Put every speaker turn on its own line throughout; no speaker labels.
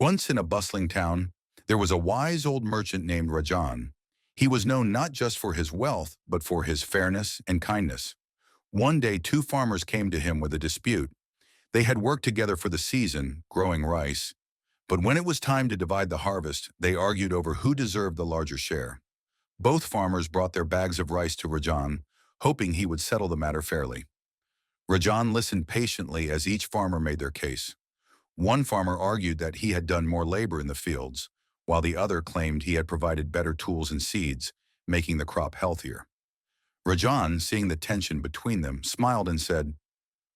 Once in a bustling town, there was a wise old merchant named Rajan. He was known not just for his wealth, but for his fairness and kindness. One day, two farmers came to him with a dispute. They had worked together for the season, growing rice. But when it was time to divide the harvest, they argued over who deserved the larger share. Both farmers brought their bags of rice to Rajan, hoping he would settle the matter fairly. Rajan listened patiently as each farmer made their case. One farmer argued that he had done more labor in the fields, while the other claimed he had provided better tools and seeds, making the crop healthier. Rajan, seeing the tension between them, smiled and said,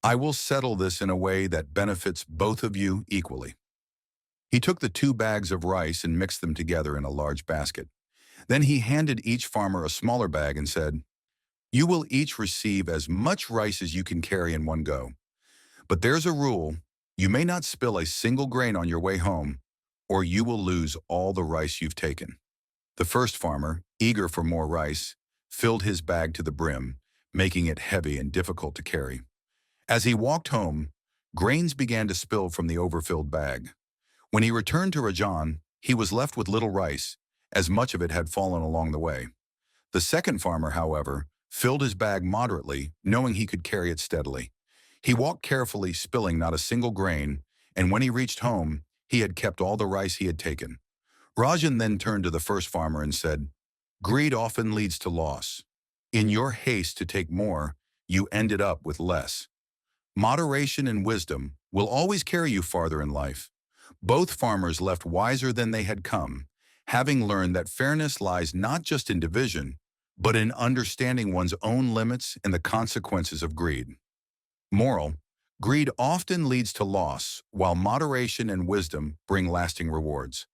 "I will settle this in a way that benefits both of you equally." He took the two bags of rice and mixed them together in a large basket. Then he handed each farmer a smaller bag and said, "You will each receive as much rice as you can carry in one go. But there's a rule. You may not spill a single grain on your way home, or you will lose all the rice you've taken." The first farmer, eager for more rice, filled his bag to the brim, making it heavy and difficult to carry. As he walked home, grains began to spill from the overfilled bag. When he returned to Rajan, he was left with little rice, as much of it had fallen along the way. The second farmer, however, filled his bag moderately, knowing he could carry it steadily. He walked carefully, spilling not a single grain, and when he reached home, he had kept all the rice he had taken. Rajan then turned to the first farmer and said, "Greed often leads to loss. In your haste to take more, you ended up with less. Moderation and wisdom will always carry you farther in life." Both farmers left wiser than they had come, having learned that fairness lies not just in division, but in understanding one's own limits and the consequences of greed. Moral: greed often leads to loss, while moderation and wisdom bring lasting rewards.